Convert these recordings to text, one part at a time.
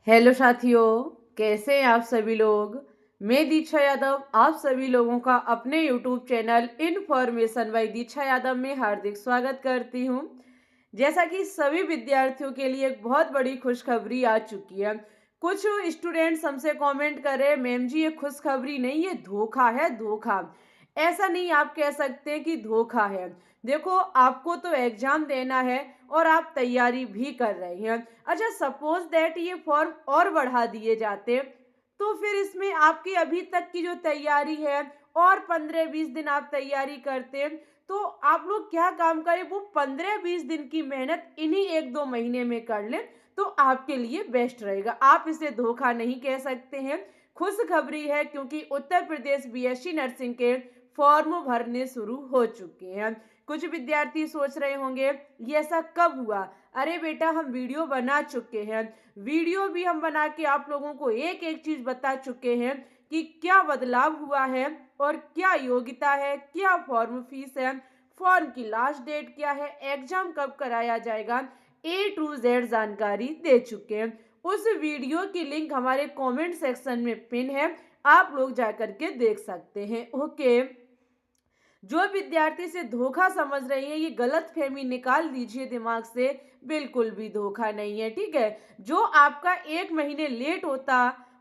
Hello साथियों, कैसे हैं आप सभी लोग। मैं दीक्षा यादव आप सभी लोगों का अपने यूट्यूब चैनल इन्फॉर्मेशन बाय दीक्षा यादव में हार्दिक स्वागत करती हूं। जैसा कि सभी विद्यार्थियों के लिए एक बहुत बड़ी खुशखबरी आ चुकी है। कुछ स्टूडेंट्स हमसे कमेंट कर रहे हैं, मैम जी ये खुशखबरी नहीं, ये धोखा है, धोखा। ऐसा नहीं आप कह सकते कि धोखा है। देखो, आपको तो एग्जाम देना है और आप तैयारी भी कर रहे हैं। अच्छा, सपोज दैट ये फॉर्म और बढ़ा दिए जाते तो फिर इसमें आपकी अभी तक की जो तैयारी है और 15-20 दिन आप तैयारी करते तो आप लोग क्या काम करें, वो 15-20 दिन की मेहनत इन्हीं 1-2 महीने में कर लें तो आपके लिए बेस्ट रहेगा। आप इसे धोखा नहीं कह सकते हैं, खुशखबरी है, क्योंकि उत्तर प्रदेश बीएससी नर्सिंग के फॉर्म भरने शुरू हो चुके हैं। कुछ विद्यार्थी सोच रहे होंगे ये ऐसा कब हुआ। अरे बेटा, हम वीडियो बना चुके हैं, वीडियो भी हम बना के आप लोगों को एक एक चीज बता चुके हैं कि क्या बदलाव हुआ है और क्या योग्यता है, क्या फॉर्म फीस है, फॉर्म की लास्ट डेट क्या है, एग्जाम कब कराया जाएगा, A to Z जानकारी दे चुके हैं। उस वीडियो की लिंक हमारे कमेंट सेक्शन में पिन है, आप लोग जाकर के देख सकते हैं। ओके, जो विद्यार्थी से धोखा समझ रही है ये गलत फहमी निकाल दीजिए दिमाग से, बिल्कुल भी धोखा नहीं है। ठीक है, जो आपका 1 महीने लेट होता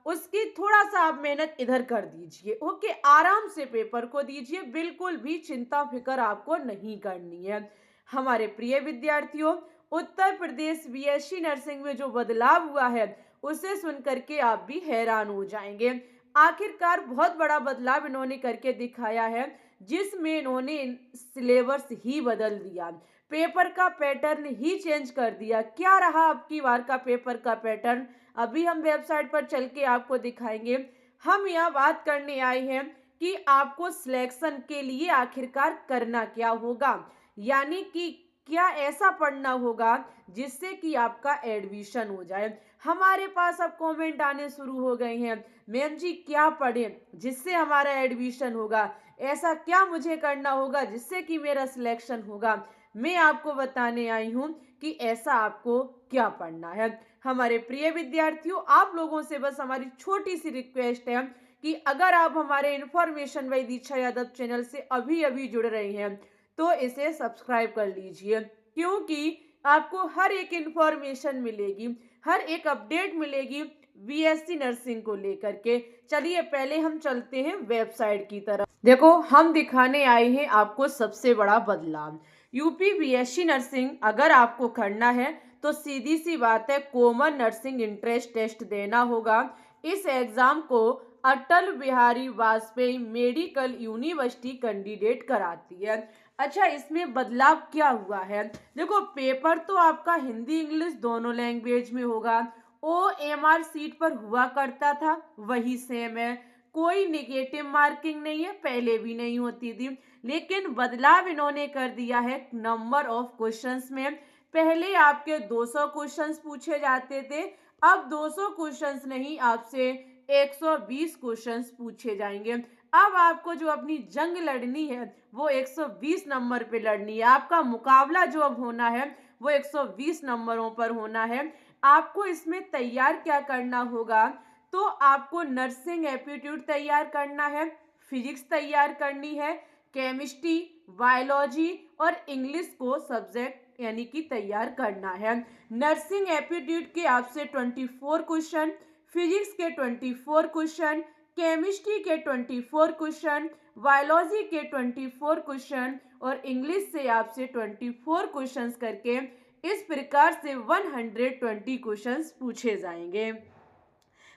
उसकी थोड़ा सा आप मेहनत इधर कर दीजिए। ओके, आराम से पेपर को दीजिए, बिल्कुल भी चिंता फिक्र आपको नहीं करनी है। हमारे प्रिय विद्यार्थियों, उत्तर प्रदेश बीएससी नर्सिंग में जो बदलाव हुआ है उसे सुनकर के आप भी हैरान हो जाएंगे। आखिरकार बहुत बड़ा बदलाव इन्होंने करके दिखाया है, जिसमें इन्होंने सिलेबस ही बदल दिया, पेपर का पैटर्न ही चेंज कर दिया। क्या रहा आपकी बार का पेपर का पैटर्न, अभी हम वेबसाइट पर चल के आपको दिखाएंगे। हम यहाँ बात करने आए हैं कि आपको सिलेक्शन के लिए आखिरकार करना क्या होगा, यानी कि क्या ऐसा पढ़ना होगा जिससे कि आपका एडमिशन हो जाए। हमारे पास अब कमेंट आने शुरू हो गए हैं, मैम जी क्या पढ़ें जिससे हमारा एडमिशन होगा, ऐसा क्या मुझे करना होगा जिससे कि मेरा सिलेक्शन होगा। मैं आपको बताने आई हूं कि ऐसा आपको क्या पढ़ना है। हमारे प्रिय विद्यार्थियों, आप लोगों से बस हमारी छोटी सी रिक्वेस्ट है कि अगर आप हमारे इन्फॉर्मेशन बाय दीक्षा यादव चैनल से अभी अभी जुड़ रहे हैं तो इसे सब्सक्राइब कर लीजिए, क्योंकि आपको हर एक इन्फॉर्मेशन मिलेगी, हर एक अपडेट मिलेगी बीएससी नर्सिंग को लेकर के। चलिए पहले हम चलते हैं वेबसाइट की तरफ। देखो, हम दिखाने आए हैं आपको सबसे बड़ा बदलाव। यूपी बीएससी नर्सिंग अगर आपको करना है तो सीधी सी बात है, कॉमन नर्सिंग इंट्रेंस टेस्ट देना होगा। इस एग्जाम को Atal Bihari Vajpayee medical university candidate कराती है। अच्छा, इसमें बदलाव क्या हुआ है, देखो पेपर तो आपका हिंदी इंग्लिश दोनों लैंग्वेज में होगा। OMR सीट पर हुआ करता था वही सेम है, कोई निगेटिव मार्किंग नहीं है, पहले भी नहीं होती थी। लेकिन बदलाव इन्होंने कर दिया है नंबर ऑफ क्वेश्चंस में। पहले आपके 200 क्वेश्चंस पूछे जाते थे, अब 200 क्वेश्चंस नहीं, आपसे 120 क्वेश्चंस पूछे जाएंगे। अब आपको जो अपनी जंग लड़नी है वो 120 नंबर पे लड़नी है, आपका मुकाबला जो अब होना है वो 120 नंबरों पर होना है। आपको इसमें तैयार क्या करना होगा, तो आपको नर्सिंग एप्टीट्यूड तैयार करना है, फिजिक्स तैयार करनी है, केमिस्ट्री, बायोलॉजी और इंग्लिश को सब्जेक्ट यानी कि तैयार करना है। नर्सिंग एप्टीट्यूड के आपसे 24 क्वेश्चन, फिजिक्स के 24 क्वेश्चन, केमिस्ट्री के 24 क्वेश्चन, बायोलॉजी के 24 क्वेश्चन और इंग्लिश से आपसे 24 क्वेश्चंस करके इस प्रकार से 120 क्वेश्चंस पूछे जाएंगे।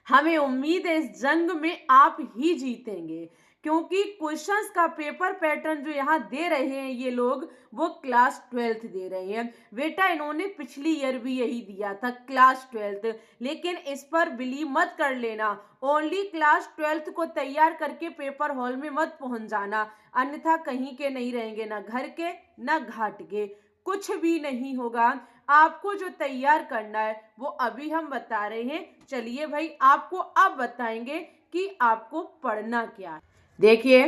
हमें उम्मीद है इस जंग में आप ही जीतेंगे, क्योंकि क्वेश्चंस का पेपर पैटर्न जो यहाँ दे रहे हैं ये लोग, वो क्लास 12th दे रहे हैं। बेटा, इन्होंने पिछली ईयर भी यही दिया था, क्लास 12th, लेकिन इस पर बिलीव मत कर लेना। ओनली क्लास 12th को तैयार करके पेपर हॉल में मत पहुंच जाना, अन्यथा कहीं के नहीं रहेंगे, ना घर के ना घाट के, कुछ भी नहीं होगा। आपको जो तैयार करना है वो अभी हम बता रहे हैं। चलिए भाई, आपको अब बताएंगे कि आपको पढ़ना क्या है। देखिए,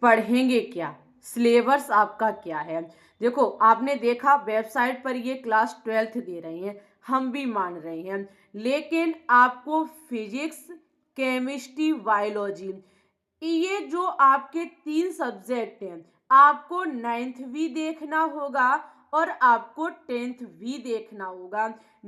पढ़ेंगे क्या, सिलेबस आपका क्या है। देखो, आपने देखा वेबसाइट पर ये क्लास 12th दे रहे हैं, हम भी मान रहे हैं, लेकिन आपको फिजिक्स, केमिस्ट्री, बायोलॉजी, ये जो आपके 3 सब्जेक्ट हैं, आपको 9th भी देखना होगा और आपको 10th भी देखना होगा।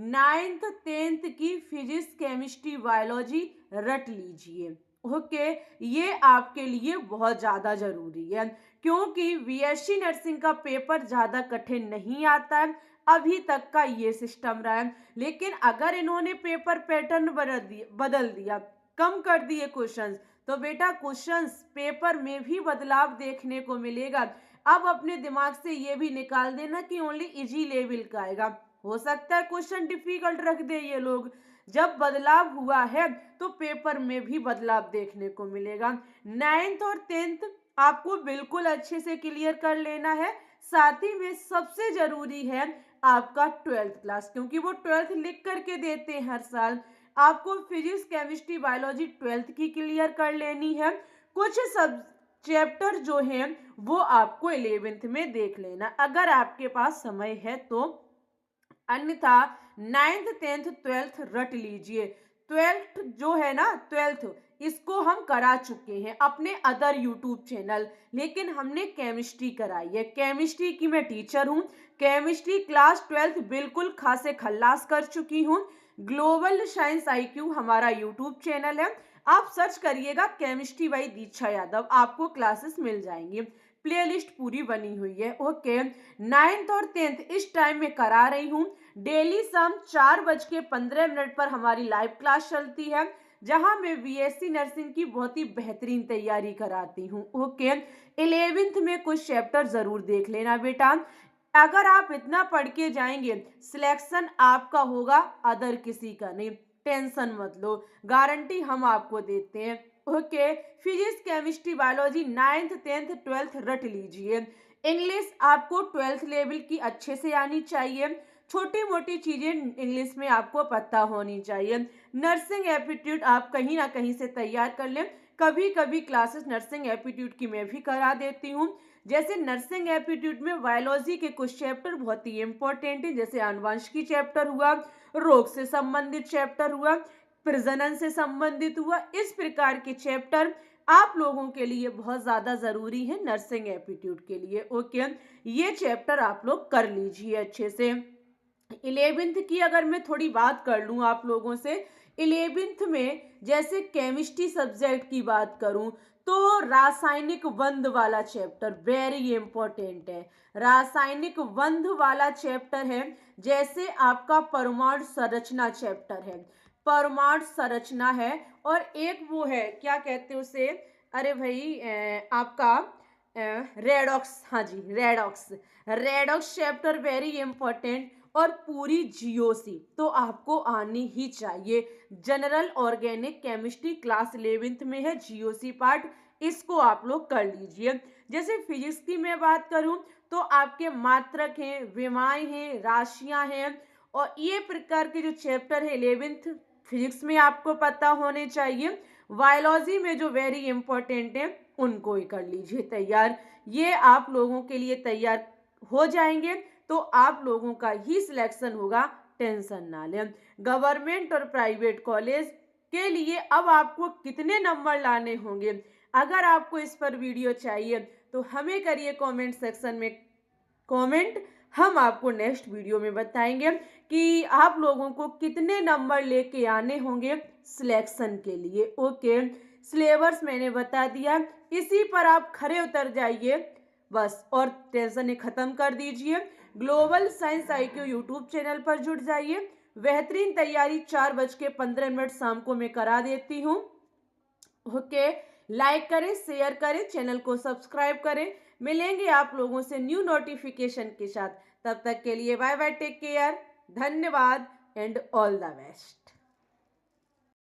9th 10th की फिजिक्स, केमिस्ट्री, बायोलॉजी रट लीजिए। ओके, ये आपके लिए बहुत ज़्यादा ज़रूरी है, क्योंकि बीएससी नर्सिंग का पेपर ज़्यादा कठिन नहीं आता है, अभी तक का ये सिस्टम रहा है। लेकिन अगर इन्होंने पेपर पैटर्न बदल दिया, कम कर दिए क्वेश्चंस, तो बेटा क्वेश्चंस पेपर में भी बदलाव देखने को मिलेगा। अब अपने दिमाग से ये भी निकाल देना कि ओनली इजी लेवल का आएगा, हो सकता है क्वेश्चन डिफिकल्ट रख दे ये लोग। जब बदलाव हुआ है तो पेपर में भी बदलाव देखने को मिलेगा। 9th और 10th आपको बिल्कुल अच्छे से क्लियर कर लेना है। साथ ही में सबसे जरूरी है आपका 12th क्लास, क्योंकि वो 12th लिख करके देते हैं हर साल। आपको फिजिक्स, केमिस्ट्री, बायोलॉजी 12th की क्लियर कर लेनी है। कुछ सब चैप्टर जो हैं वो आपको 11th में देख लेना अगर आपके पास समय है तो, अन्यथा 9th 10th 12th रट लीजिए। 12th जो है ना, 12th इसको हम करा चुके हैं अपने अदर यूट्यूब चैनल, लेकिन हमने केमिस्ट्री कराई है। केमिस्ट्री की मैं टीचर हूँ, केमिस्ट्री क्लास 12th बिल्कुल खासे खल्लास कर चुकी हूँ। ग्लोबल साइंस आईक्यू हमारा यूट्यूब चैनल है, आप सर्च करिएगा केमिस्ट्री बाई दीक्षा यादव, आपको क्लासेस मिल जाएंगी, प्लेलिस्ट पूरी बनी हुई है। ओके, 9th और 10th इस टाइम में करा रही हूँ। डेली शाम 4:15 पर हमारी लाइव क्लास चलती है, जहां मैं बीएससी नर्सिंग की बहुत ही बेहतरीन तैयारी कराती हूँ। ओके, 11th में कुछ चैप्टर जरूर देख लेना बेटा। अगर आप इतना पढ़ के जाएंगे, सिलेक्शन आपका होगा, अदर किसी का नहीं, टेंशन मत लो, गारंटी हम आपको देते हैं। Okay, physics, chemistry, biology 9th 10th 12th रट लीजिए। इंग्लिश आपको 12th लेवल की अच्छे से आनी चाहिए, छोटी मोटी चीजें इंग्लिश में आपको पता होनी चाहिए। नर्सिंग एप्टीट्यूड आप कहीं ना कहीं से तैयार कर लें, कभी कभी क्लासेस नर्सिंग एप्टीट्यूड की मैं भी करा देती हूँ। जैसे नर्सिंग एप्टीट्यूड में बायोलॉजी के कुछ चैप्टर बहुत ही इंपॉर्टेंट है, जैसे आनुवंशिकी चैप्टर हुआ, रोग से संबंधित चैप्टर हुआ, प्रजनन से संबंधित हुआ, इस प्रकार के चैप्टर आप लोगों के लिए बहुत ज्यादा जरूरी है नर्सिंग एप्टीट्यूड के लिए। ओके, ये चैप्टर आप लोग कर लीजिए अच्छे से। 11th की अगर मैं थोड़ी बात कर लूं आप लोगों से, 11th में जैसे केमिस्ट्री सब्जेक्ट की बात करूं तो रासायनिक बंध वाला चैप्टर वेरी इंपॉर्टेंट है। रासायनिक बंध वाला चैप्टर है, जैसे आपका परमाणु संरचना चैप्टर है, परमाणु संरचना है, और एक वो है क्या कहते हैं उसे, अरे भाई आपका रेडॉक्स, हाँ जी redox, redox chapter very important. और पूरी जीओसी तो आपको आनी ही चाहिए। General organic chemistry class 11th में है, जीओसी पार्ट, इसको आप लोग कर लीजिए। जैसे फिजिक्स की मैं बात करूं तो आपके मात्रक हैं, विमाएं हैं, राशियां हैं, और ये प्रकार के जो चैप्टर है 11th फिजिक्स में आपको पता होने चाहिए। बायोलॉजी में जो वेरी इंपॉर्टेंट है उनको ही कर लीजिए तैयार। ये आप लोगों के लिए तैयार हो जाएंगे तो आप लोगों का ही सिलेक्शन होगा, टेंशन ना लें। गवर्नमेंट और प्राइवेट कॉलेज के लिए अब आपको कितने नंबर लाने होंगे, अगर आपको इस पर वीडियो चाहिए तो हमें करिए कमेंट सेक्शन में कमेंट, हम आपको नेक्स्ट वीडियो में बताएंगे कि आप लोगों को कितने नंबर लेके आने होंगे सिलेक्शन के लिए। ओके, सिलेबस मैंने बता दिया, इसी पर आप खरे उतर जाइए बस और टेंशन खत्म कर दीजिए। Global science IQ YouTube channel पर जुड़ जाइए, बेहतरीन तैयारी 4:15 शाम को मैं करा देती हूँ। ओके, लाइक करें, शेयर करें, चैनल को सब्सक्राइब करें। मिलेंगे आप लोगों से न्यू नोटिफिकेशन के साथ, तब तक के लिए बाय बाय, टेक केयर, धन्यवाद एंड ऑल द बेस्ट।